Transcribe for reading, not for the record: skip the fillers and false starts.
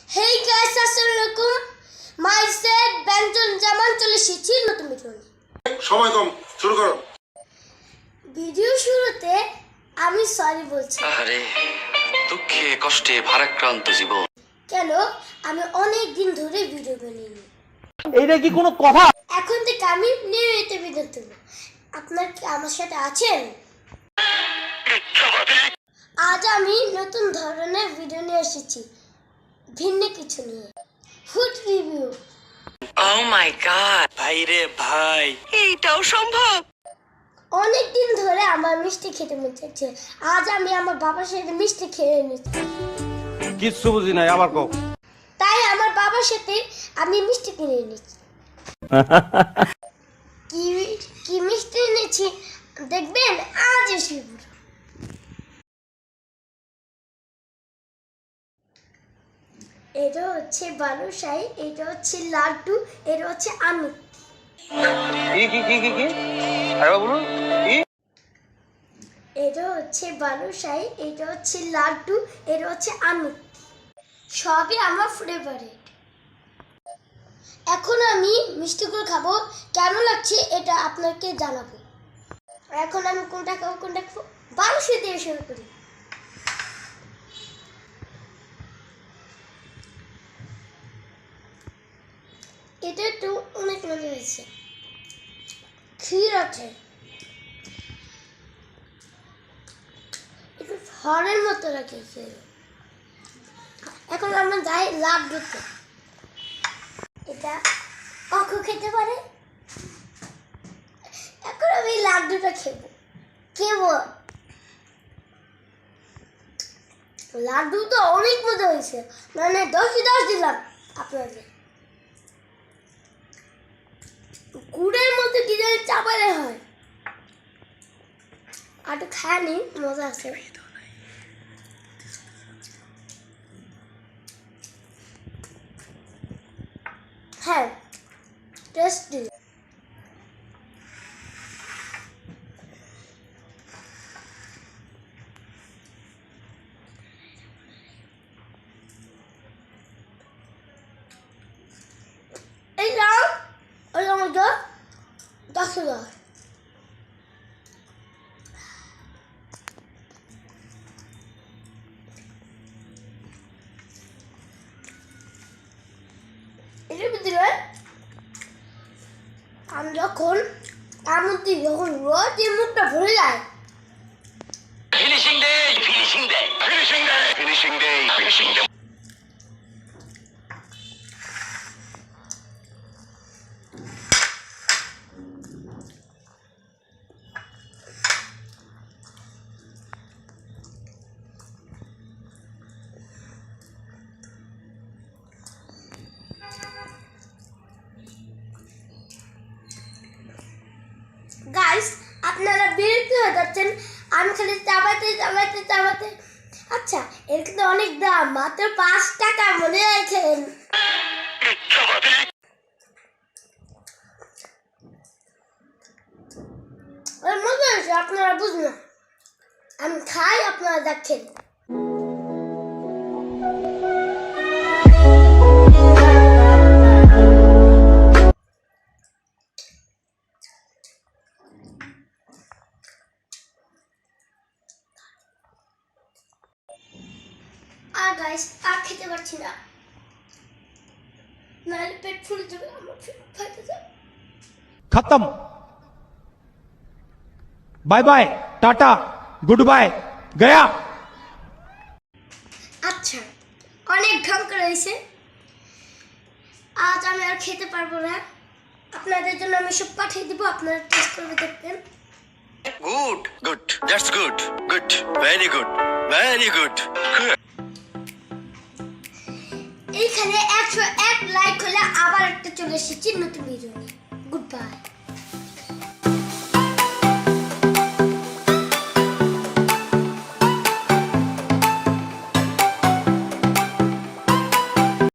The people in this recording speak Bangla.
Hey guys, assalamualaikum. Myself Benton Zaman চলে এসেছি নতুন ভিডিও নিয়ে। সময় কম, শুরু করো। ভিডিও শুরুতে আমি সরি বলছি। আরে দুঃখে কষ্টে ভারাক্রান্ত জীবন। কেন আমি অনেক দিন ধরে ভিডিও বানাইনি। এইটা কি কোনো কথা? এখন থেকে আমি নিয়মিত ভিডিও দেব। আপনারা কি আমার সাথে আছেন? আজ আমি নতুন ধরনের ভিডিও নিয়ে এসেছি, ভিন্ন কিছু নিয়ে। Food review. Oh my god! ভাই রে ভাই, এইটাও সম্ভব? অনেক দিন ধরে আমার মিষ্টি খেতে মন চাইছে। আজ আমি আমার বাবার সাথে মিষ্টি খেয়ে নিচ্ছি। কিচ্ছু বুঝি নাই, আবার কও। তাই আমার বাবার সাথে আমি মিষ্টি কিনে এনেছি। কি মিষ্টি এনেছি দেখবেন আজ এসে পুরো। এটা হচ্ছে বালুশাহী, এটা হচ্ছে লাড্ডু, এটা হচ্ছে আমুল। কি আরে বলুন কি? এটা হচ্ছে বালুশাহী, এটা হচ্ছে লাড্ডু, এটা হচ্ছে আমুল। সবই আমার ফেভারিট। এখন আমি মিষ্টিগুলো খাবো, কেমন লাগছে এটা আপনাকে জানাবো। এখন আমি কোনটা খাবো বালুশাহী দিয়ে শুরু করি। এটা একটু অনেক মজা হয়েছে। ক্ষীর আছে, একটু ফলের মতো রাখেছে। এখন আমরা যাই লাড্ডুতে। এটা অকু খেতে পারে। এখন আমি লাড্ডুটা খেবো। লাড্ডু তো অনেক মজা হয়েছে, মানে 10 দিলাম আপনাদের। গুড়ের মধ্যে কি জানি চাপালে হয়। আর তো খায়নি, মজা আছে। হ্যাঁ, টেস্টি। এই নাও, ওই আমাকে 10,000। এটার ভিতরে আমি যখন রোদ মুখটা ভরে যায়। Finishing day, finishing day, finishing day, finishing day, finishing day. Guys, আপনারা বিরক্ত হয়ে যাচ্ছেন, আমি খালি চাবাতে। আচ্ছা, এর কিন্তু অনেক দাম, মাত্র 5 টাকা, মনে রাখেন। মজা হয়েছে, আপনারা বুঝলেন। আমি খাই, আপনারা দেখেন। আর গাইস, আর খেতে পারছি না, নাহলে পেট ফুলে যাবে, আমার খাইতে যাবে। खत्म। Bye bye, tata, good bye, गया। আচ্ছা, অনেক ঘাম করে হয়েছে, আজ আমি আর খেতে পারবো না। আপনাদের জন্য আমি সব পাঠিয়ে দিব, আপনারা টেস্ট করে দেখবেন। Good, good, that's good, good, very good, very good. এইখানে 101 লাইক হলে আবার একটা চলে এসেছি নতুন ভিডিও নিয়ে। Good bye.